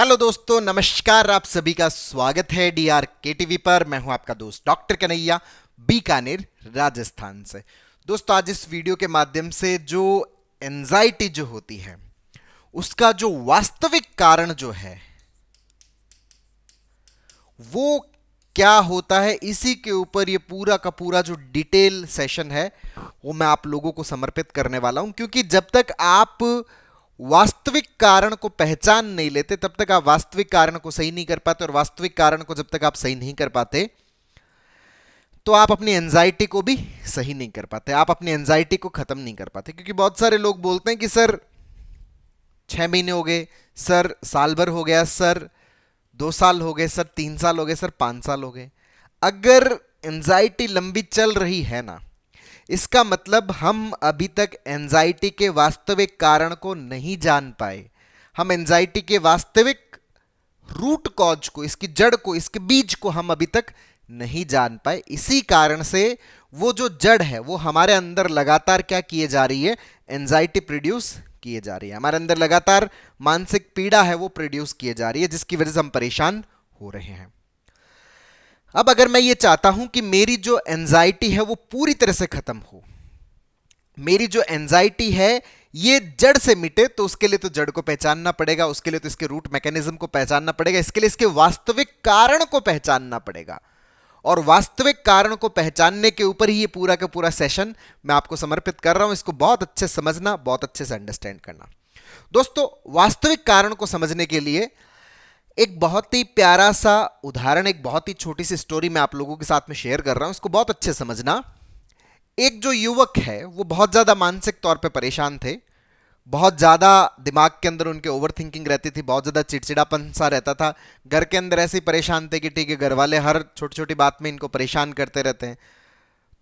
Hello दोस्तों, नमस्कार। आप सभी का स्वागत है डीआर के टीवी पर। मैं हूं आपका दोस्त डॉक्टर कन्हैया, बीकानेर, राजस्थान से। दोस्तों, आज इस वीडियो के माध्यम से जो एंजाइटी जो होती है उसका जो वास्तविक कारण जो है वो क्या होता है, इसी के ऊपर ये पूरा का पूरा जो डिटेल सेशन है वो मैं आप लोगों को समर्पित करने वाला हूं। क्योंकि जब तक आप वास्तविक कारण को पहचान नहीं लेते तब तक आप वास्तविक कारण को सही नहीं कर पाते, और वास्तविक कारण को जब तक आप सही नहीं कर पाते तो आप अपनी एंजाइटी को भी सही नहीं कर पाते, आप अपनी एंजाइटी को खत्म नहीं कर पाते। क्योंकि बहुत सारे लोग बोलते हैं कि सर 6 महीने हो गए, सर साल भर हो गया, सर 2 साल हो गए, सर 3 साल हो गए, सर 5 साल हो गए। अगर एंजाइटी लंबी चल रही है ना, इसका मतलब हम अभी तक एंजाइटी के वास्तविक कारण को नहीं जान पाए। हम एंजाइटी के वास्तविक रूट कॉज को, इसकी जड़ को, इसके बीज को हम अभी तक नहीं जान पाए। इसी कारण से वो जो जड़ है वो हमारे अंदर लगातार क्या किए जा रही है, एंजाइटी प्रोड्यूस किए जा रही है। हमारे अंदर लगातार मानसिक पीड़ा है वो प्रोड्यूस किए जा रही है, जिसकी वजह से हम परेशान हो रहे हैं। अब अगर मैं ये चाहता हूं कि मेरी जो एंजाइटी है वो पूरी तरह से खत्म हो, मेरी जो एंजाइटी है ये जड़ से मिटे, तो उसके लिए तो जड़ को पहचानना पड़ेगा, उसके लिए तो इसके रूट मैकेनिज्म को पहचानना पड़ेगा, इसके लिए इसके वास्तविक कारण को पहचानना पड़ेगा। और वास्तविक कारण को पहचानने के ऊपर ही ये पूरा का पूरा सेशन मैं आपको समर्पित कर रहा हूं। इसको बहुत अच्छे से समझना, बहुत अच्छे से अंडरस्टैंड करना। दोस्तों, वास्तविक कारण को समझने के लिए एक बहुत ही प्यारा सा उदाहरण, एक बहुत ही छोटी सी स्टोरी मैं आप लोगों के साथ में शेयर कर रहा हूं। इसको बहुत अच्छे समझना। एक जो युवक है वो बहुत ज्यादा मानसिक तौर पे परेशान थे, बहुत ज्यादा दिमाग के अंदर उनके ओवर थिंकिंग रहती थी, बहुत ज्यादा चिड़चिड़ापन सा रहता था। घर के अंदर ऐसे ही परेशान थे कि ठीक है, घर वाले हर छोटी छोटी बात में इनको परेशान करते रहते हैं।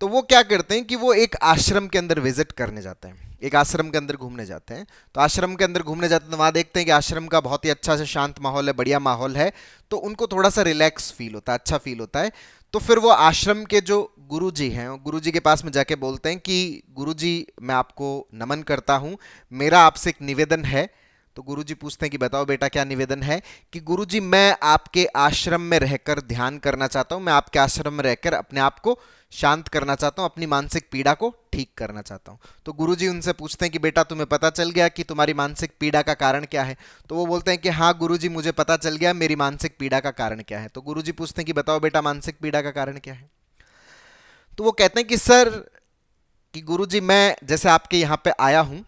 तो वो क्या करते हैं कि वो एक आश्रम के अंदर विजिट करने जाते हैं, एक आश्रम के अंदर घूमने जाते हैं। तो आश्रम के अंदर घूमने जाते हैं तो वहाँ देखते हैं कि आश्रम का बहुत ही अच्छा से शांत माहौल है, बढ़िया माहौल है। तो उनको थोड़ा सा रिलैक्स फील होता है, अच्छा फील होता है। तो फिर वो आश्रम के जो गुरुजी हैं, गुरुजी के पास में जाके बोलते हैं कि गुरुजी, मैं आपको नमन करता हूँ, मेरा आपसे एक निवेदन है। तो गुरुजी पूछते हैं कि बताओ बेटा क्या निवेदन है। कि गुरुजी, मैं आपके आश्रम में रहकर ध्यान करना चाहता हूं, मैं आपके आश्रम में रहकर अपने आप को शांत करना चाहता हूं, अपनी मानसिक पीड़ा को ठीक करना चाहता हूं। तो गुरुजी उनसे पूछते हैं कि बेटा, तुम्हें पता चल गया कि तुम्हारी मानसिक पीड़ा का कारण क्या है। तो वो बोलते हैं कि हाँ गुरुजी, मुझे पता चल गया मेरी मानसिक पीड़ा का कारण क्या है। तो गुरुजी पूछते हैं कि बताओ बेटा, मानसिक पीड़ा का कारण क्या है। तो वो कहते हैं कि सर, कि गुरुजी, मैं जैसे आपके यहाँ पे आया हूं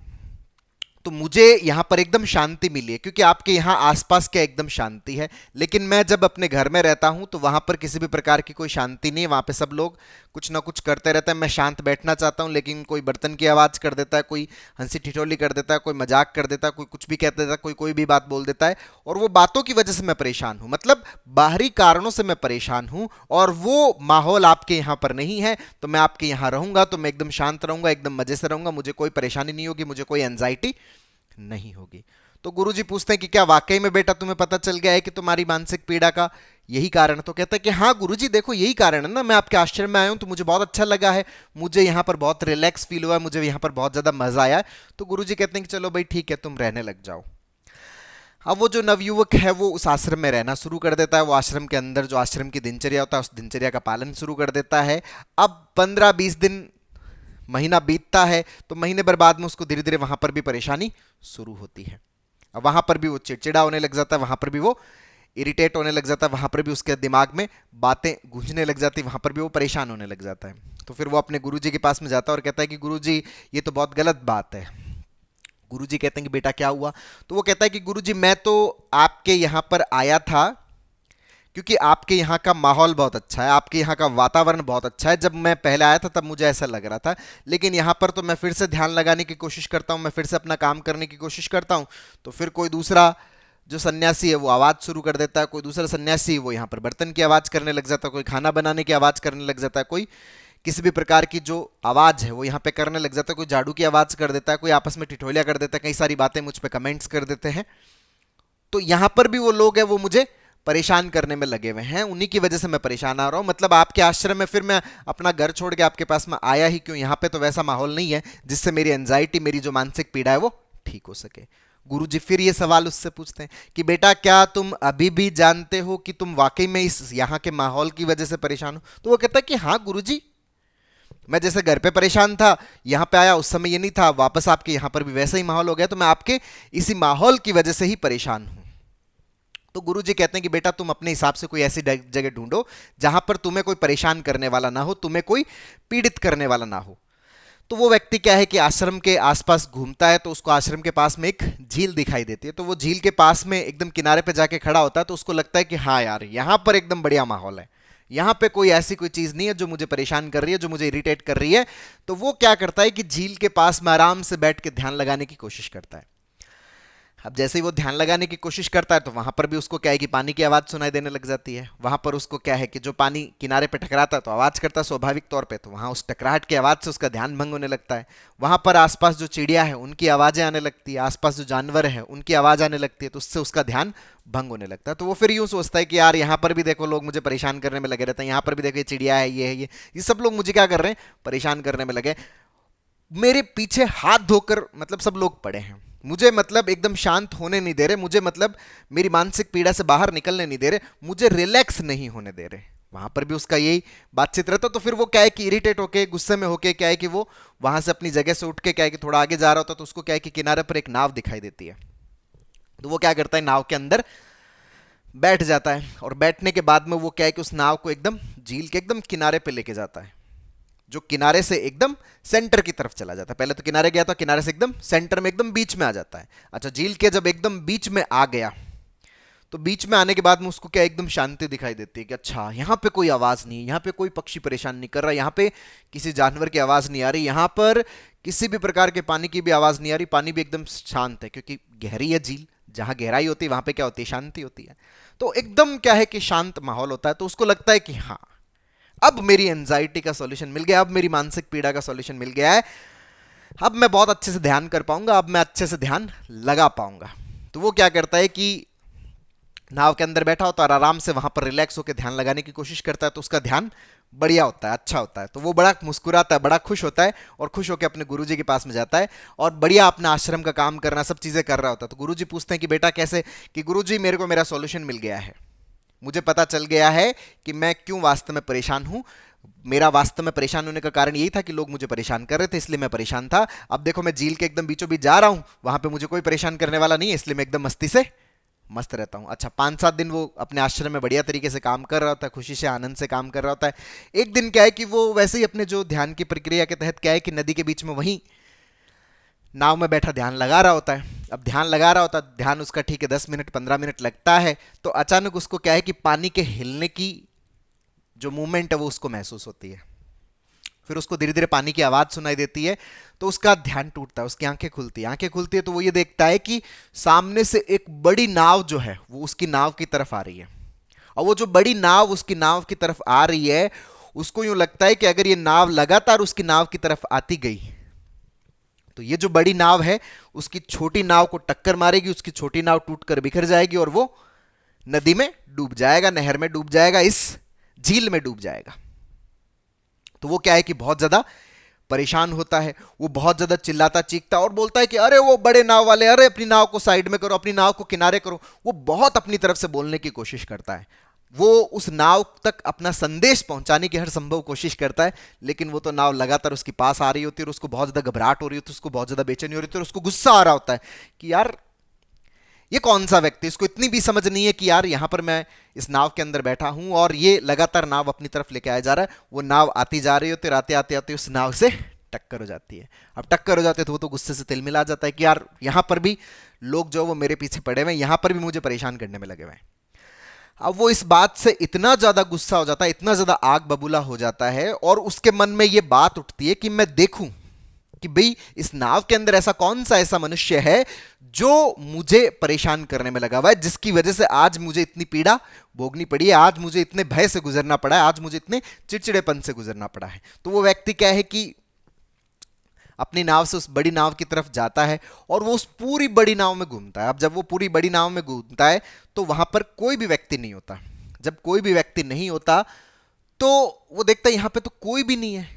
तो मुझे यहाँ पर एकदम शांति मिली है, क्योंकि आपके यहाँ आसपास क्या एकदम शांति है। लेकिन मैं जब अपने घर में रहता हूँ तो वहाँ पर किसी भी प्रकार की कोई शांति नहीं है, वहाँ पे सब लोग कुछ ना कुछ करते रहते हैं। मैं शांत बैठना चाहता हूँ लेकिन कोई बर्तन की आवाज़ कर देता है, कोई हंसी ठिठोली कर देता है, कोई मजाक कर देता है, कोई कुछ भी कह देता है, कोई कोई भी बात बोल देता है। और वो बातों की वजह से मैं परेशान हूँ, मतलब बाहरी कारणों से मैं परेशान हूँ, और वो माहौल आपके यहाँ पर नहीं है। तो मैं आपके यहाँ रहूँगा तो मैं एकदम शांत रहूँगा, एकदम मज़े से रहूँगा, मुझे कोई परेशानी नहीं होगी, मुझे कोई एंजाइटी नहीं होगी। तो गुरुजी पूछते हैं कि क्या वाकई में बेटा तुम्हें पता चल गया है कि तुम्हारी मानसिक पीड़ा का यही कारण है। तो कहता है कि हाँ गुरुजी, देखो यही कारण है ना, मैं आपके आश्रम में आया हूं तो मुझे बहुत अच्छा लगा है, मुझे यहाँ पर बहुत रिलैक्स फील हुआ है, मुझे यहाँ पर बहुत ज्यादा मजा आया है। तो गुरुजी कहते हैं कि चलो भाई ठीक है, तुम रहने लग जाओ। अब वो जो नवयुवक है वो उस आश्रम में रहना शुरू कर देता है। वो आश्रम के अंदर जो आश्रम की दिनचर्या होता है उस दिनचर्या का पालन शुरू कर देता है। अब 15-20 दिन, महीना बीतता है, तो महीने भर बाद में उसको धीरे धीरे वहां पर भी परेशानी शुरू होती है। अब वहां पर भी वो चिड़चिड़ा होने लग जाता है, वहां पर भी वो इरिटेट होने लग जाता है, वहां पर भी उसके दिमाग में बातें गूंजने लग जाती है, वहां पर भी वो परेशान होने लग जाता है। तो फिर वो अपने गुरुजी के पास में जाता है और कहता है कि गुरुजी, ये तो बहुत गलत बात है। गुरुजी कहते हैं कि बेटा क्या हुआ। तो वो कहता है कि गुरुजी, मैं तो आपके यहाँ पर आया था क्योंकि आपके यहाँ का माहौल बहुत अच्छा है, आपके यहाँ का वातावरण बहुत अच्छा है। जब मैं पहले आया था तब मुझे ऐसा लग रहा था, लेकिन यहाँ पर तो मैं फिर से ध्यान लगाने की कोशिश करता हूँ, मैं फिर से अपना काम करने की कोशिश करता हूँ, तो फिर कोई दूसरा जो सन्यासी है वो आवाज़ शुरू कर देता है, कोई दूसरा सन्यासी वो यहाँ पर बर्तन की आवाज़ करने लग जाता है, कोई खाना बनाने की आवाज़ करने लग जाता है, कोई किसी भी प्रकार की जो आवाज़ है वो यहाँ पे करने लग जाता है, कोई झाड़ू की आवाज़ कर देता है, कोई आपस में ठिठोलिया कर देता है, कई सारी बातें मुझ पर कमेंट्स कर देते हैं। तो यहाँ पर भी वो लोग हैं वो मुझे परेशान करने में लगे हुए हैं, उन्हीं की वजह से मैं परेशान आ रहा हूँ। मतलब आपके आश्रम में फिर मैं अपना घर छोड़ के आपके पास में आया ही क्यों, यहाँ पे तो वैसा माहौल नहीं है जिससे मेरी एंजाइटी, मेरी जो मानसिक पीड़ा है वो ठीक हो सके। गुरुजी फिर ये सवाल उससे पूछते हैं कि बेटा क्या तुम अभी भी जानते हो कि तुम वाकई में इस यहाँ के माहौल की वजह से परेशान हो? तो वो कहता है कि हाँ गुरुजी, मैं जैसे घर पे परेशान था, यहाँ पे आया उस समय ये नहीं था, वापस आपके यहाँ पर भी वैसा ही माहौल हो गया, तो मैं आपके इसी माहौल की वजह से ही परेशान हूँ। तो गुरुजी कहते हैं कि बेटा तुम अपने हिसाब से कोई ऐसी जगह ढूंढो जहां पर तुम्हें कोई परेशान करने वाला ना हो, तुम्हें कोई पीड़ित करने वाला ना हो। तो वो व्यक्ति क्या है कि आश्रम के आसपास घूमता है, तो उसको आश्रम के पास में एक झील दिखाई देती है। तो वो झील के पास में एकदम किनारे पे जाके खड़ा होता है, तो उसको लगता है कि हाँ यार, यहाँ पर एकदम बढ़िया माहौल है, यहाँ पे कोई ऐसी कोई चीज नहीं है जो मुझे परेशान कर रही है, जो मुझे इरिटेट कर रही है। तो वो क्या करता है कि झील के पास में आराम से बैठ के ध्यान लगाने की कोशिश करता है। अब जैसे ही वो ध्यान लगाने की कोशिश करता है, तो वहां पर भी उसको क्या है कि पानी की आवाज सुनाई देने लग जाती है। वहां पर उसको क्या है कि जो पानी किनारे पे टकराता है तो आवाज करता है स्वाभाविक तौर पे, तो वहां उस टकराहट की आवाज से उसका ध्यान भंग होने लगता है। वहां पर आसपास जो चिड़िया है उनकी आवाजें आने लगती है, आसपास जो जानवर है उनकी आवाज आने लगती है, तो उससे उसका ध्यान भंग होने लगता है। तो वो फिर यूं सोचता है कि यार यहाँ पर भी देखो लोग मुझे परेशान करने में लगे रहते हैं, यहाँ पर भी देखो ये चिड़िया है, ये है, ये सब लोग मुझे क्या कर रहे हैं, परेशान करने में लगे। मेरे पीछे हाथ धोकर मतलब सब लोग पड़े हैं, मुझे मतलब एकदम शांत होने नहीं दे रहे, मुझे मतलब मेरी मानसिक पीड़ा से बाहर निकलने नहीं दे रहे, मुझे रिलैक्स नहीं होने दे रहे। वहां पर भी उसका यही बातचीत रहता। तो फिर वो क्या है कि इरिटेट होके, गुस्से में होके क्या है कि वो वहां से अपनी जगह से उठ के क्या है कि थोड़ा आगे जा रहा होता, तो उसको क्या है कि किनारे पर एक नाव दिखाई देती है। तो वो क्या करता है, नाव के अंदर बैठ जाता है, और बैठने के बाद में वो क्या है कि उस नाव को एकदम झील के एकदम किनारे पे लेके जाता है, जो किनारे से एकदम सेंटर की तरफ चला जाता है। पहले तो किनारे गया था, किनारे से एकदम सेंटर में, एकदम बीच में आ जाता है। अच्छा, झील के जब एकदम बीच में आ गया, तो बीच में आने के बाद में उसको क्या एकदम शांति दिखाई देती है कि अच्छा यहाँ पे कोई आवाज नहीं है, यहाँ पे कोई पक्षी परेशान नहीं कर रहा, यहाँ पे किसी जानवर की आवाज नहीं आ रही, यहाँ पर किसी भी प्रकार के पानी की भी आवाज नहीं आ रही, पानी भी एकदम शांत है, क्योंकि गहरी है झील, जहां गहराई होती है वहां पे क्या होती है, शांति होती है। तो एकदम क्या है कि शांत माहौल होता है। तो उसको लगता है कि हाँ, अब मेरी एंजाइटी का सॉल्यूशन मिल गया, अब मेरी मानसिक पीड़ा का सॉल्यूशन मिल गया है, अब मैं बहुत अच्छे से ध्यान कर पाऊंगा, अब मैं अच्छे से ध्यान लगा पाऊंगा। तो वो क्या करता है कि नाव के अंदर बैठा होता है और आराम से वहां पर रिलैक्स होकर ध्यान लगाने की कोशिश करता है। तो उसका ध्यान बढ़िया होता है, अच्छा होता है। तो वो बड़ा मुस्कुराता है, बड़ा खुश होता है, और खुश होकर अपने गुरुजी के पास में जाता है और बढ़िया अपना आश्रम का काम करना, सब चीजें कर रहा होता है। तो गुरुजी पूछते हैं कि बेटा कैसे, कि गुरुजी मेरे को मेरा सॉल्यूशन मिल गया है, मुझे पता चल गया है कि मैं क्यों वास्तव में परेशान हूं। मेरा वास्तव में परेशान होने का कारण यही था कि लोग मुझे परेशान कर रहे थे, इसलिए मैं परेशान था। अब देखो मैं झील के एकदम बीचों बीच जा रहा हूं, वहां पे मुझे कोई परेशान करने वाला नहीं है, इसलिए मैं एकदम मस्ती से मस्त रहता हूं। अच्छा, 5-7 दिन वो अपने आश्रम में बढ़िया तरीके से काम कर रहा होता है, खुशी से आनंद से काम कर रहा होता है। एक दिन क्या है कि वो वैसे ही अपने जो ध्यान की प्रक्रिया के तहत क्या है कि नदी के बीच में वहीं नाव में बैठा ध्यान लगा रहा होता है। अब ध्यान लगा रहा होता है, ध्यान उसका ठीक है 10 मिनट 15 मिनट लगता है। तो अचानक उसको क्या है कि पानी के हिलने की जो मूवमेंट है वो उसको महसूस होती है। फिर उसको धीरे धीरे पानी की आवाज सुनाई देती है, तो उसका ध्यान टूटता है, उसकी आंखें खुलती है। आंखें खुलती है तो वो ये देखता है कि सामने से एक बड़ी नाव जो है वो उसकी नाव की तरफ आ रही है। और वो जो बड़ी नाव उसकी नाव की तरफ आ रही है, उसको यूं लगता है कि अगर ये नाव लगातार उसकी नाव की तरफ आती गई तो ये जो बड़ी नाव है उसकी छोटी नाव को टक्कर मारेगी, उसकी छोटी नाव टूटकर बिखर जाएगी और वो नदी में डूब जाएगा, नहर में डूब जाएगा, इस झील में डूब जाएगा। तो वो क्या है कि बहुत ज्यादा परेशान होता है, वो बहुत ज्यादा चिल्लाता चीखता और बोलता है कि अरे वो बड़े नाव वाले, अरे अपनी नाव को साइड में करो, अपनी नाव को किनारे करो। वो बहुत अपनी तरफ से बोलने की कोशिश करता है, वो उस नाव तक अपना संदेश पहुंचाने की हर संभव कोशिश करता है, लेकिन वो तो नाव लगातार उसके पास आ रही होती है और उसको बहुत ज्यादा घबराहट हो रही होती है, उसको बहुत ज्यादा बेचैनी हो रही होती है और उसको गुस्सा आ रहा होता है कि यार ये कौन सा व्यक्ति, इसको इतनी भी समझ नहीं है कि यार यहां पर मैं इस नाव के अंदर बैठा हूं और ये लगातार नाव अपनी तरफ लेके आया जा रहा है। वो नाव आती जा रही होती है, आते आते आते उस नाव से टक्कर हो जाती है। अब टक्कर हो जाते तो वो तो गुस्से से तिलमिला जाता है कि यार यहां पर भी लोग जो वो मेरे पीछे पड़े हुए हैं, यहां पर भी मुझे परेशान करने में लगे हुए हैं। अब वो इस बात से इतना ज्यादा गुस्सा हो जाता है, इतना ज्यादा आग बबूला हो जाता है, और उसके मन में ये बात उठती है कि मैं देखूं कि भाई इस नाव के अंदर ऐसा कौन सा ऐसा मनुष्य है जो मुझे परेशान करने में लगा हुआ है, जिसकी वजह से आज मुझे इतनी पीड़ा भोगनी पड़ी है, आज मुझे इतने भय से गुजरना पड़ा है, आज मुझे इतने चिड़चिड़ेपन से गुजरना पड़ा है। तो वो व्यक्ति क्या है कि अपनी नाव से उस बड़ी नाव की तरफ जाता है और वो उस पूरी बड़ी नाव में घूमता है। अब जब वो पूरी बड़ी नाव में घूमता है तो वहां पर कोई भी व्यक्ति नहीं होता। जब कोई भी व्यक्ति नहीं होता तो वो देखता है यहां पे तो कोई भी नहीं है,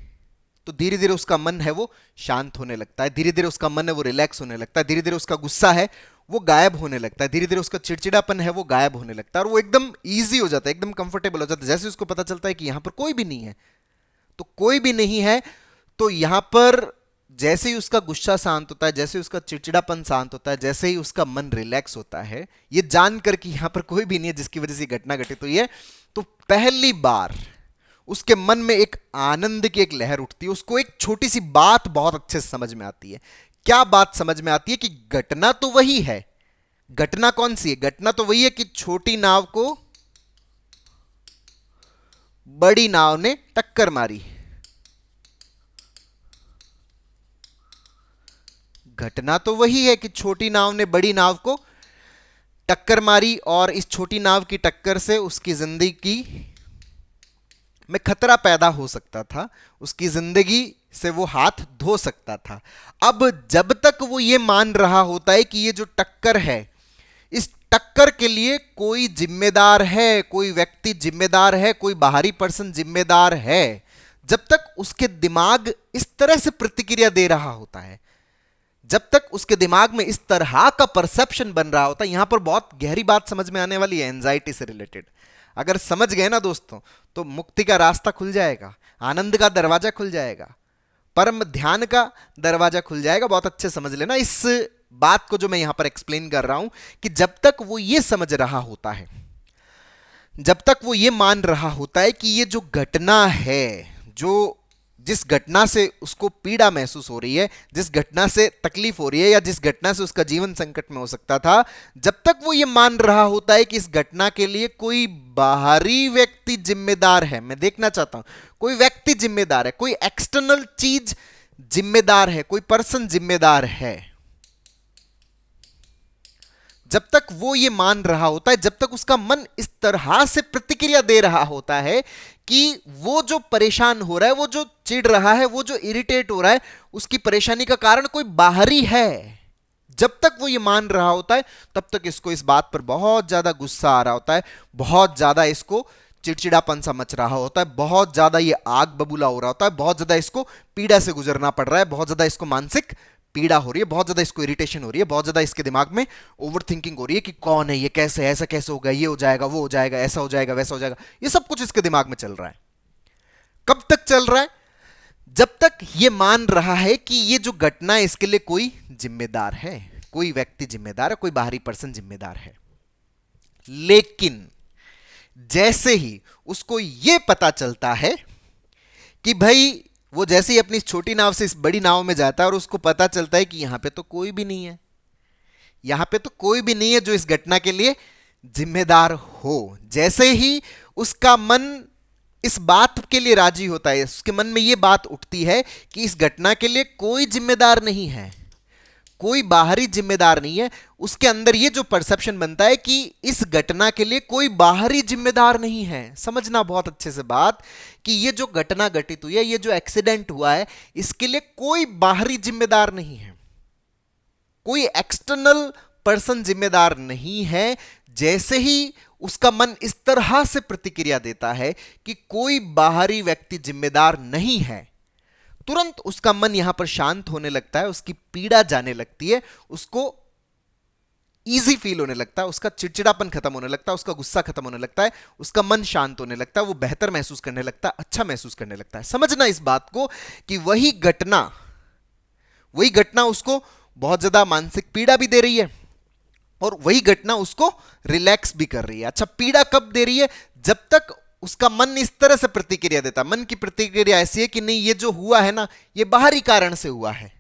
तो धीरे धीरे उसका मन है वो शांत होने लगता है, धीरे धीरे उसका मन है वो रिलैक्स होने लगता है, धीरे धीरे उसका गुस्सा है वो गायब होने लगता है, धीरे धीरे उसका चिड़चिड़ापन है वो गायब होने लगता है और वो एकदम ईजी हो जाता है, एकदम कंफर्टेबल हो जाता है। जैसे उसको पता चलता है कि यहां पर कोई भी नहीं है, तो कोई भी नहीं है, तो यहां पर जैसे ही उसका गुस्सा शांत होता है, जैसे ही उसका चिड़चिड़ापन शांत होता है, जैसे ही उसका मन रिलैक्स होता है, ये जानकर कि यहां पर कोई भी नहीं है जिसकी वजह से घटना घटित हुई है, तो पहली बार उसके मन में एक आनंद की एक लहर उठती है। उसको एक छोटी सी बात बहुत अच्छे से समझ में आती है। क्या बात समझ में आती है? कि घटना तो वही है। घटना कौन सी है? घटना तो वही है कि छोटी नाव को बड़ी नाव ने टक्कर मारी। घटना तो वही है कि छोटी नाव ने बड़ी नाव को टक्कर मारी और इस छोटी नाव की टक्कर से उसकी जिंदगी में खतरा पैदा हो सकता था, उसकी जिंदगी से वो हाथ धो सकता था। अब जब तक वो ये मान रहा होता है कि ये जो टक्कर है, इस टक्कर के लिए कोई जिम्मेदार है, कोई व्यक्ति जिम्मेदार है, कोई बाहरी पर्सन जिम्मेदार है, जब तक उसके दिमाग इस तरह से प्रतिक्रिया दे रहा होता है, जब तक उसके दिमाग में इस तरह का परसेप्शन बन रहा होता है। यहां पर बहुत गहरी बात समझ में आने वाली है एंजाइटी से रिलेटेड। अगर समझ गए ना दोस्तों, तो मुक्ति का रास्ता खुल जाएगा, आनंद का दरवाजा खुल जाएगा, परम ध्यान का दरवाजा खुल जाएगा। बहुत अच्छे समझ लेना इस बात को जो मैं यहां पर एक्सप्लेन कर रहा हूं, कि जब तक वो ये समझ रहा होता है, जब तक वो ये मान रहा होता है कि ये जो घटना है, जो जिस घटना से उसको पीड़ा महसूस हो रही है, जिस घटना से तकलीफ हो रही है, या जिस घटना से उसका जीवन संकट में हो सकता था, जब तक वो ये मान रहा होता है कि इस घटना के लिए कोई बाहरी व्यक्ति जिम्मेदार है, मैं देखना चाहता हूं, कोई व्यक्ति जिम्मेदार है, कोई एक्सटर्नल चीज जिम्मेदार है, कोई पर्सन जिम्मेदार है, जब तक वो ये मान रहा होता है, जब तक उसका मन इस तरह से प्रतिक्रिया दे रहा होता है कि वो जो परेशान हो रहा है, वो जो चिढ़ रहा है, वो जो इरिटेट हो रहा है, उसकी परेशानी का कारण कोई बाहरी है, जब तक वो ये मान रहा होता है, तब तक इसको इस बात पर बहुत ज्यादा गुस्सा आ रहा होता है, बहुत ज्यादा इसको चिड़चिड़ापन सा मच रहा होता है, बहुत ज्यादा ये आग बबूला हो रहा होता है, बहुत ज्यादा इसको पीड़ा से गुजरना पड़ रहा है, बहुत ज्यादा इसको मानसिक पीड़ा हो रही है, बहुत ज्यादा इसको इरिटेशन हो रही है, बहुत ज्यादा इसके दिमाग में ओवर थिंकिंग हो रही है कि कौन है ये, कैसे, ऐसा कैसे होगा, ये हो जाएगा, वो हो जाएगा, ऐसा हो जाएगा, वैसा हो जाएगा, ये सब कुछ इसके दिमाग में चल रहा है। कब तक चल रहा है? जब तक ये मान रहा है कि ये जो घटना है इसके लिए कोई जिम्मेदार है, कोई व्यक्ति जिम्मेदार है, कोई बाहरी पर्सन जिम्मेदार है। लेकिन जैसे ही उसको यह पता चलता है कि भाई, वो जैसे ही अपनी छोटी नाव से इस बड़ी नाव में जाता है और उसको पता चलता है कि यहां पे तो कोई भी नहीं है, यहां पे तो कोई भी नहीं है जो इस घटना के लिए जिम्मेदार हो, जैसे ही उसका मन इस बात के लिए राजी होता है, उसके मन में यह बात उठती है कि इस घटना के लिए कोई जिम्मेदार नहीं है, कोई बाहरी जिम्मेदार नहीं है, उसके अंदर ये जो परसेप्शन बनता है कि इस घटना के लिए कोई बाहरी जिम्मेदार नहीं है। समझना बहुत अच्छे से बात, कि ये जो घटना घटित हुई है, ये जो एक्सीडेंट हुआ है, इसके लिए कोई बाहरी जिम्मेदार नहीं है, कोई एक्सटर्नल पर्सन जिम्मेदार नहीं है। जैसे ही उसका मन इस तरह से प्रतिक्रिया देता है कि कोई बाहरी व्यक्ति जिम्मेदार नहीं है, तुरंत उसका मन यहां पर शांत होने लगता है, उसकी पीड़ा जाने लगती है, उसको इजी फील होने लगता है, उसका चिड़चिड़ापन खत्म होने लगता है, उसका गुस्सा खत्म होने लगता है, उसका मन शांत होने लगता है, वो बेहतर महसूस करने लगता है, अच्छा महसूस करने लगता है। समझना इस बात को कि वही घटना उसको बहुत ज्यादा मानसिक पीड़ा भी दे रही है और वही घटना उसको रिलैक्स भी कर रही है। अच्छा, पीड़ा कब दे रही है? जब तक उसका मन इस तरह से प्रतिक्रिया देता है। मन की प्रतिक्रिया ऐसी है कि नहीं, ये जो हुआ है ना, ये बाहरी कारण से हुआ है,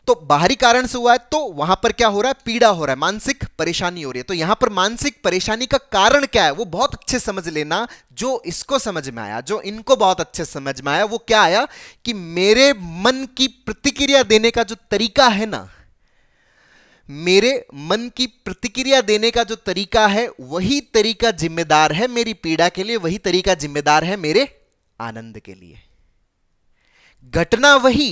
तो बाहरी कारण से हुआ है, तो वहां पर क्या हो रहा है? पीड़ा हो रहा है, मानसिक परेशानी हो रही है। तो यहां पर मानसिक परेशानी का कारण क्या है, वो बहुत अच्छे समझ लेना। जो इसको समझ में आया, जो इनको बहुत अच्छे समझ में आया, वो क्या आया कि मेरे मन की प्रतिक्रिया देने का जो तरीका है ना, मेरे मन की प्रतिक्रिया देने का जो तरीका है, वही तरीका जिम्मेदार है मेरी पीड़ा के लिए, वही तरीका जिम्मेदार है मेरे आनंद के लिए। घटना वही,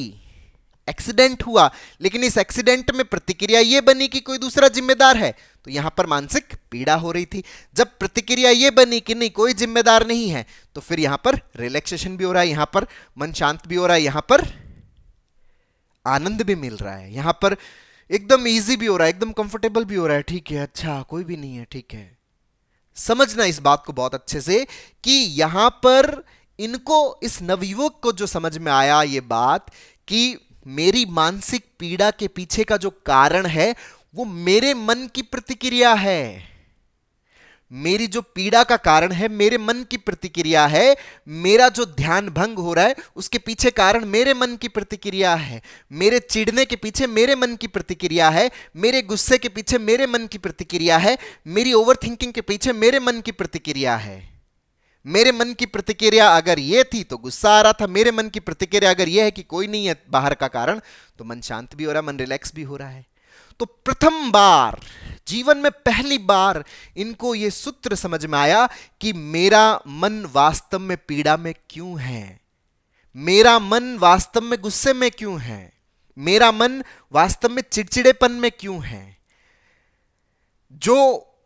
एक्सीडेंट हुआ, लेकिन इस एक्सीडेंट में प्रतिक्रिया यह बनी कि कोई दूसरा जिम्मेदार है, तो यहां पर मानसिक पीड़ा हो रही थी। जब प्रतिक्रिया यह बनी कि नहीं कोई जिम्मेदार नहीं है, तो फिर यहां पर रिलैक्सेशन भी हो रहा है, यहां पर मन शांत भी हो रहा है, यहां पर आनंद भी मिल रहा है, यहां पर एकदम इजी भी हो रहा है, एकदम कंफर्टेबल भी हो रहा है। ठीक है, अच्छा कोई भी नहीं है, ठीक है। समझना इस बात को बहुत अच्छे से कि यहां पर इनको, इस नवयुवक को जो समझ में आया ये बात कि मेरी मानसिक पीड़ा के पीछे का जो कारण है वो मेरे मन की प्रतिक्रिया है। मेरी जो पीड़ा का कारण है मेरे मन की प्रतिक्रिया है। मेरा जो ध्यान भंग हो रहा है उसके पीछे कारण मेरे मन की प्रतिक्रिया है। मेरे चिढ़ने के पीछे मेरे मन की प्रतिक्रिया है। मेरे गुस्से के पीछे मेरे मन की प्रतिक्रिया है। मेरी ओवर थिंकिंग के पीछे मेरे मन की प्रतिक्रिया है। मेरे मन की प्रतिक्रिया अगर यह थी तो गुस्सा आ रहा था। मेरे मन की प्रतिक्रिया अगर यह है कि कोई नहीं है बाहर का कारण, तो मन शांत भी हो रहा है, मन रिलैक्स भी हो रहा है। तो प्रथम बार, जीवन में पहली बार इनको यह सूत्र समझ में आया कि मेरा मन वास्तव में पीड़ा में क्यों है, मेरा मन वास्तव में गुस्से में क्यों है, मेरा मन वास्तव में चिड़चिड़ेपन में क्यों है। जो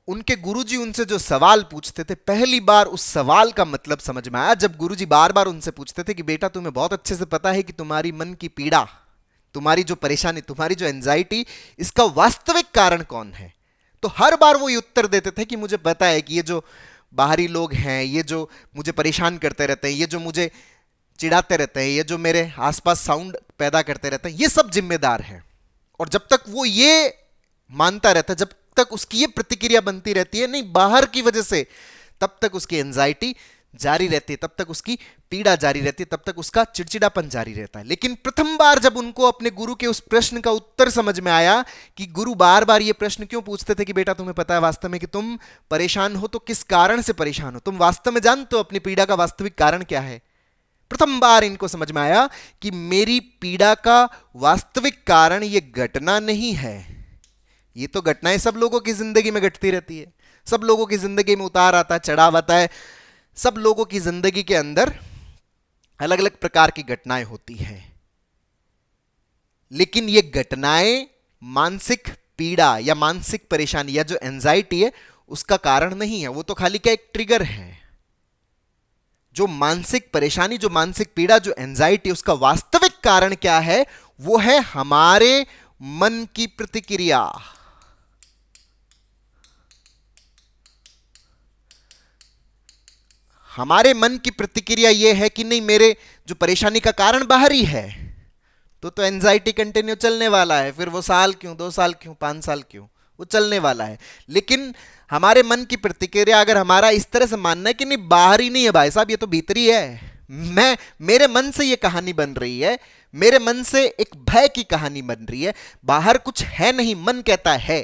उनके गुरुजी उनसे जो सवाल पूछते थे, पहली बार उस सवाल का मतलब समझ में आया जब गुरुजी बार बार उनसे पूछते थे कि बेटा तुम्हें बहुत अच्छे से पता है कि तुम्हारी मन की पीड़ा, तुम्हारी जो परेशानी, तुम्हारी जो एंजाइटी, इसका वास्तविक कारण कौन है। तो हर बार वो ये उत्तर देते थे कि मुझे पता है कि ये जो बाहरी लोग हैं, ये जो मुझे परेशान करते रहते हैं, ये जो मुझे चिढ़ाते रहते हैं, ये जो मेरे आसपास साउंड पैदा करते रहते हैं, ये सब जिम्मेदार है। और जब तक वो ये मानता रहता है, जब तक उसकी ये प्रतिक्रिया बनती रहती है नहीं बाहर की वजह से, तब तक उसकी एंजाइटी जारी रहती है, तब तक उसकी पीड़ा जारी रहती है, तब तक उसका चिड़चिड़ापन जारी रहता है। लेकिन प्रथम बार जब उनको अपने गुरु के उस प्रश्न का उत्तर समझ में आया कि गुरु बार बार ये प्रश्न क्यों पूछते थे कि बेटा तुम्हें पता है वास्तव में कि तुम परेशान हो तो किस कारण से परेशान हो, तुम वास्तव में जानते हो अपनी पीड़ा का वास्तविक कारण क्या है। प्रथम बार इनको समझ में आया कि मेरी पीड़ा का वास्तविक कारण ये घटना नहीं है। ये तो घटनाएं सब लोगों की जिंदगी में घटती रहती है, सब लोगों की जिंदगी में उतार आता है, चढ़ाव आता है, सब लोगों की जिंदगी के अंदर अलग अलग प्रकार की घटनाएं होती हैं। लेकिन ये घटनाएं मानसिक पीड़ा या मानसिक परेशानी या जो एंजाइटी है उसका कारण नहीं है, वो तो खाली क्या एक ट्रिगर है। जो मानसिक परेशानी, जो मानसिक पीड़ा, जो एंजाइटी, उसका वास्तविक कारण क्या है, वो है हमारे मन की प्रतिक्रिया। हमारे मन की प्रतिक्रिया यह है कि नहीं मेरे जो परेशानी का कारण बाहरी है, तो एंजाइटी कंटिन्यू चलने वाला है, फिर वो साल क्यों, 2 साल क्यों, 5 साल क्यों, वो चलने वाला है। लेकिन हमारे मन की प्रतिक्रिया अगर हमारा इस तरह से मानना है कि नहीं बाहरी नहीं है भाई साहब, ये तो भीतरी है, मेरे मन से ये कहानी बन रही है, मेरे मन से एक भय की कहानी बन रही है, बाहर कुछ है नहीं, मन कहता है,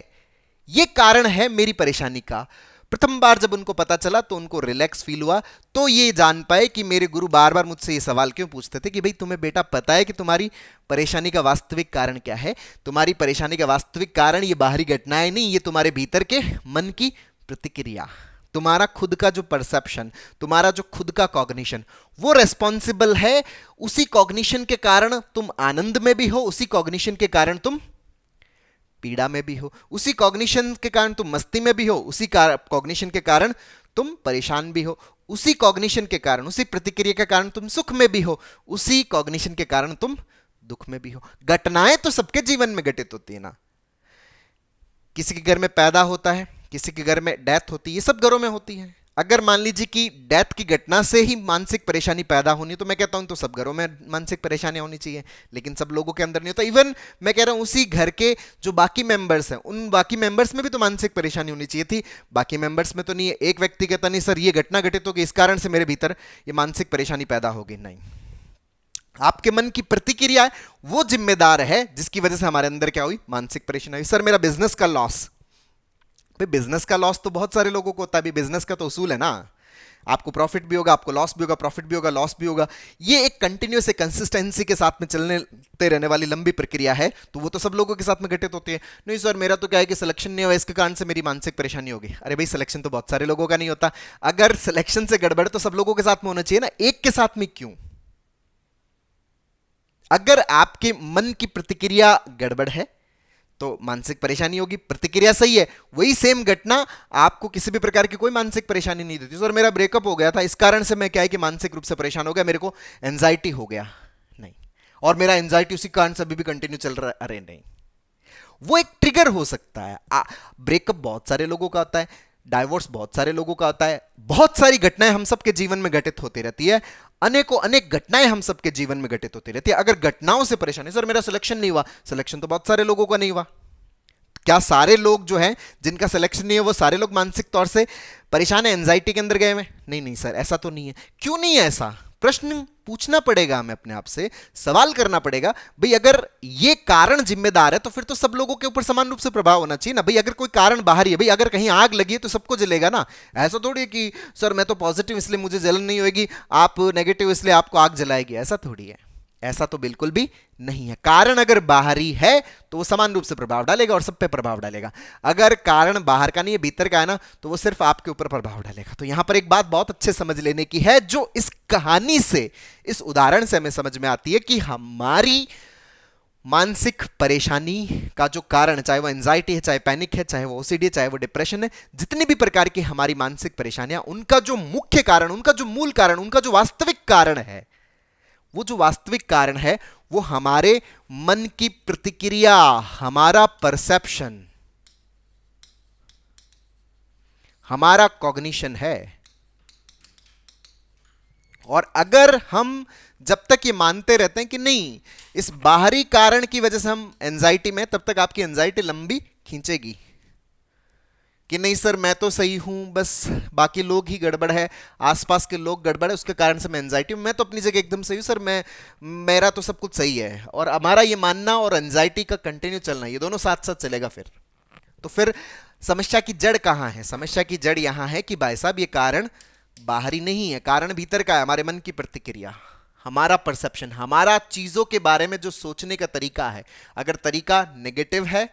ये कारण है मेरी परेशानी का। प्रथम बार जब उनको पता चला तो उनको रिलैक्स फील हुआ, तो ये जान पाए कि मेरे गुरु बार बार मुझसे ये सवाल क्यों पूछते थे कि भाई तुम्हें बेटा पता है कि तुम्हारी परेशानी का वास्तविक कारण क्या है। तुम्हारी परेशानी का वास्तविक कारण ये बाहरी घटनाएं नहीं, ये तुम्हारे भीतर के मन की प्रतिक्रिया, तुम्हारा खुद का जो परसेप्शन, तुम्हारा जो खुद का कॉग्निशन, वो रेस्पॉन्सिबल है। उसी कॉग्निशन के कारण तुम आनंद में भी हो, उसी कॉग्निशन के कारण तुम पीड़ा में भी हो, उसी कॉग्निशन के कारण तुम मस्ती में भी हो, उसी कॉग्निशन के कारण तुम परेशान भी हो, उसी कॉग्निशन के कारण, उसी प्रतिक्रिया के कारण तुम सुख में भी हो, उसी कॉग्निशन के कारण तुम दुख में भी हो। घटनाएं तो सबके जीवन में घटित होती है ना, किसी के घर में पैदा होता है, किसी के घर में डेथ होती है, ये सब घरों में होती है। अगर मान लीजिए कि डेथ की घटना से ही मानसिक परेशानी पैदा होनी, तो मैं कहता हूं तो सब घरों में मानसिक परेशानी होनी चाहिए, लेकिन सब लोगों के अंदर नहीं होता। इवन मैं कह रहा हूं उसी घर के जो बाकी मेंबर्स हैं, उन बाकी मेंबर्स में भी तो मानसिक परेशानी होनी चाहिए थी। बाकी मेंबर्स में तो नहीं है। एक व्यक्ति कहता नहीं सर ये घटना घटित होगी, इस कारण से मेरे भीतर ये मानसिक परेशानी पैदा होगी, नहीं। आपके मन की प्रतिक्रिया वो जिम्मेदार है जिसकी वजह से हमारे अंदर क्या हुई, मानसिक परेशानी हुई। सर मेरा बिजनेस का लॉस, भाई बिजनेस का लॉस तो बहुत सारे लोगों को होता है, बिजनेस का तो उसूल है ना, आपको प्रॉफिट भी होगा, आपको लॉस भी होगा, प्रॉफिट भी होगा, लॉस भी होगा। ये एक कंटिन्यूअस कंसिस्टेंसी के साथ में चलते रहने वाली लंबी प्रक्रिया है, तो वो तो सब लोगों के साथ में घटित होती है। नहीं सर मेरा तो क्या है कि सिलेक्शन नहीं हुआ, इसके कारण से मेरी मानसिक परेशानी होगी। अरे भाई सिलेक्शन तो बहुत सारे लोगों का नहीं होता, अगर सिलेक्शन से गड़बड़ तो सब लोगों के साथ में होना चाहिए ना, एक के साथ में क्यों। अगर आपके मन की प्रतिक्रिया गड़बड़ है तो मानसिक परेशानी होगी, प्रतिक्रिया सही है, वही सेम घटना आपको किसी भी प्रकार की कोई मानसिक परेशानी नहीं देती। सर मेरा ब्रेकअप हो गया था, इस कारण से मैं क्या है कि मानसिक रूप से परेशान हो गया, मेरे को एंजाइटी हो गया, नहीं, और मेरा एंजाइटी उसी कारण से अभी भी कंटिन्यू चल रहा है, अरे नहीं, वो एक ट्रिगर हो सकता है। ब्रेकअप बहुत सारे लोगों का होता है, डाइवोर्स बहुत सारे लोगों का होता है, बहुत सारी घटनाएं हम सबके जीवन में घटित होती रहती है, अनेकों अनेक घटनाएं हम सबके जीवन में घटित होती रहती है। अगर घटनाओं से परेशान है, सर मेरा सिलेक्शन नहीं हुआ, सिलेक्शन तो बहुत सारे लोगों का नहीं हुआ, क्या सारे लोग जो हैं जिनका सिलेक्शन नहीं है वो सारे लोग मानसिक तौर से परेशान है, एंजाइटी के अंदर गए हुए? नहीं नहीं सर, ऐसा तो नहीं है। क्यों नहीं है ऐसा? प्रश्न पूछना पड़ेगा हमें अपने आप से, सवाल करना पड़ेगा भाई, अगर ये कारण जिम्मेदार है तो फिर तो सब लोगों के ऊपर समान रूप से प्रभाव होना चाहिए ना भाई। अगर कोई कारण बाहरी है, भाई अगर कहीं आग लगी है तो सबको जलेगा ना, ऐसा थोड़ी है कि सर मैं तो पॉजिटिव इसलिए मुझे जलन नहीं होगी, आप नेगेटिव इसलिए आपको आग जलाएगी, ऐसा थोड़ी है, ऐसा तो बिल्कुल भी नहीं है। कारण अगर बाहरी है तो वो समान रूप से प्रभाव डालेगा और सब पे प्रभाव डालेगा। अगर कारण बाहर का नहीं है, भीतर का है ना, तो वो सिर्फ आपके ऊपर प्रभाव डालेगा। तो यहां पर एक बात बहुत अच्छे समझ लेने की है, जो इस कहानी से, इस उदाहरण से हमें समझ में आती है कि हमारी मानसिक परेशानी का जो कारण, चाहे वो एंजाइटी है, चाहे पैनिक है, चाहे वो ओसीडी है, चाहे वो डिप्रेशन है, जितनी भी प्रकार की हमारी मानसिक परेशानियां, उनका जो मुख्य कारण, उनका जो मूल कारण, उनका जो वास्तविक कारण है, वो जो वास्तविक कारण है वो हमारे मन की प्रतिक्रिया, हमारा परसेप्शन, हमारा कॉग्निशन है। और अगर हम जब तक ये मानते रहते हैं कि नहीं, इस बाहरी कारण की वजह से हम एंजाइटी में, तब तक आपकी एंजाइटी लंबी खींचेगी कि नहीं सर मैं तो सही हूं, बस बाकी लोग ही गड़बड़ है, आसपास के लोग गड़बड़ है, उसके कारण से मैं एंजाइटी, मैं तो अपनी जगह एकदम सही हूं सर, मैं, मेरा तो सब कुछ सही है। और हमारा ये मानना और एंजाइटी का कंटिन्यू चलना, ये दोनों साथ साथ चलेगा फिर। तो फिर समस्या की जड़ कहां है? समस्या की जड़ यहां है कि भाई साहब ये कारण बाहरी नहीं है, कारण भीतर का है, हमारे मन की प्रतिक्रिया, हमारा परसेप्शन, हमारा चीजों के बारे में जो सोचने का तरीका है। अगर तरीका नेगेटिव है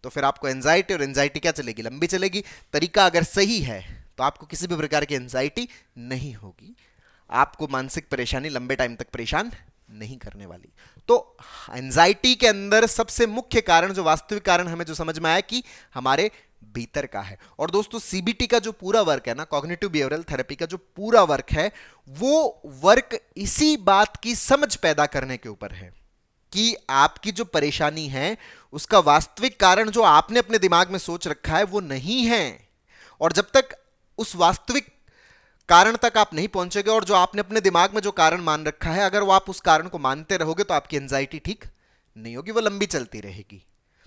तो फिर आपको एंजाइटी, और एंजाइटी क्या चलेगी? लंबी चलेगी। तरीका अगर सही है तो आपको किसी भी प्रकार की एंजाइटी नहीं होगी, आपको मानसिक परेशानी लंबे टाइम तक परेशान नहीं करने वाली। तो एंजाइटी के अंदर सबसे मुख्य कारण, जो वास्तविक कारण हमें जो समझ में आया कि हमारे भीतर का है। और दोस्तों सीबीटी का जो पूरा वर्क है ना, कॉग्निटिव बिहेवियरल थेरेपी का जो पूरा वर्क है, वो वर्क इसी बात की समझ पैदा करने के ऊपर है कि आपकी जो परेशानी है उसका वास्तविक कारण जो आपने अपने दिमाग में सोच रखा है वो नहीं है। और जब तक उस वास्तविक कारण तक आप नहीं पहुंचोगे, और जो आपने अपने दिमाग में जो कारण मान रखा है, अगर वो आप उस कारण को मानते रहोगे तो आपकी एंजाइटी ठीक नहीं होगी, वो लंबी चलती रहेगी।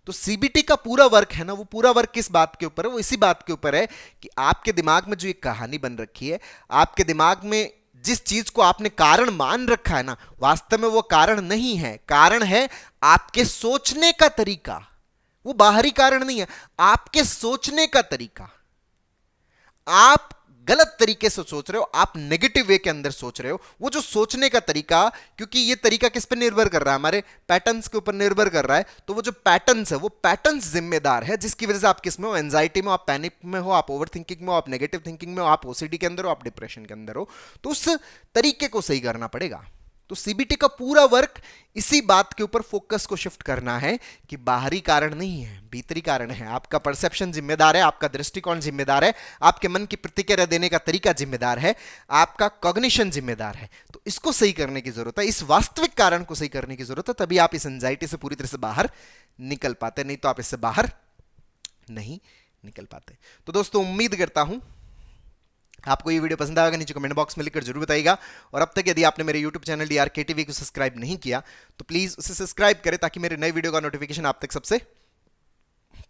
तो सीबीटी का पूरा वर्क है ना, वो पूरा वर्क किस बात के ऊपर है? वो इसी बात के ऊपर है कि आपके दिमाग में जो एक कहानी बन रखी है, आपके दिमाग में जिस चीज को आपने कारण मान रखा है ना, वास्तव में वो कारण नहीं है। कारण है आपके सोचने का तरीका, वो बाहरी कारण नहीं है, आपके सोचने का तरीका। आप गलत तरीके से सोच रहे हो, आप नेगेटिव वे के अंदर सोच रहे हो। वो जो सोचने का तरीका, क्योंकि ये तरीका किस पे निर्भर कर रहा है? हमारे पैटर्न्स के ऊपर निर्भर कर रहा है। तो वो जो पैटर्न्स है, वो पैटर्न्स जिम्मेदार है जिसकी वजह से आप किस में हो? एंजाइटी में, आप पैनिक में हो, आप ओवर थिंकिंग में हो, आप नेगेटिव थिंकिंग में हो, आप ओसीडी के अंदर हो, आप डिप्रेशन के अंदर हो। तो उस तरीके को सही करना पड़ेगा। तो सीबीटी का पूरा वर्क इसी बात के ऊपर फोकस को शिफ्ट करना है कि बाहरी कारण नहीं है, भीतरी कारण है। आपका परसेप्शन जिम्मेदार है, आपका दृष्टिकोण जिम्मेदार है, आपके मन की प्रतिक्रिया देने का तरीका जिम्मेदार है, आपका कॉग्निशन जिम्मेदार है। तो इसको सही करने की जरूरत है, इस वास्तविक कारण को सही करने की जरूरत है, तभी आप इस एंजाइटी से पूरी तरह से बाहर निकल पाते, नहीं तो आप इससे बाहर नहीं निकल पाते। तो दोस्तों उम्मीद करता हूं आपको ये वीडियो पसंद आएगा, नीचे कमेंट बॉक्स में लिखकर जरूर बताइएगा। और अब तक यदि आपने मेरे यूट्यूब चैनल DRKTV को सब्सक्राइब नहीं किया तो प्लीज उसे सब्सक्राइब करें ताकि मेरे नए वीडियो का नोटिफिकेशन आप तक सबसे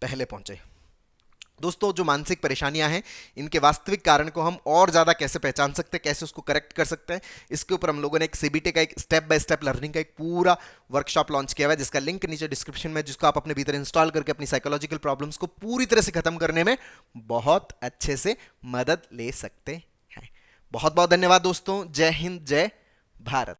पहले पहुंचे। दोस्तों जो मानसिक परेशानियां हैं, इनके वास्तविक कारण को हम और ज्यादा कैसे पहचान सकते हैं, कैसे उसको करेक्ट कर सकते हैं, इसके ऊपर हम लोगों ने एक सीबीटी का एक स्टेप बाय स्टेप लर्निंग का एक पूरा वर्कशॉप लॉन्च किया हुआ है, जिसका लिंक नीचे डिस्क्रिप्शन में, जिसको आप अपने भीतर इंस्टॉल करके अपनी साइकोलॉजिकल प्रॉब्लम्स को पूरी तरह से खत्म करने में बहुत अच्छे से मदद ले सकते हैं। बहुत बहुत धन्यवाद दोस्तों। जय हिंद, जय भारत।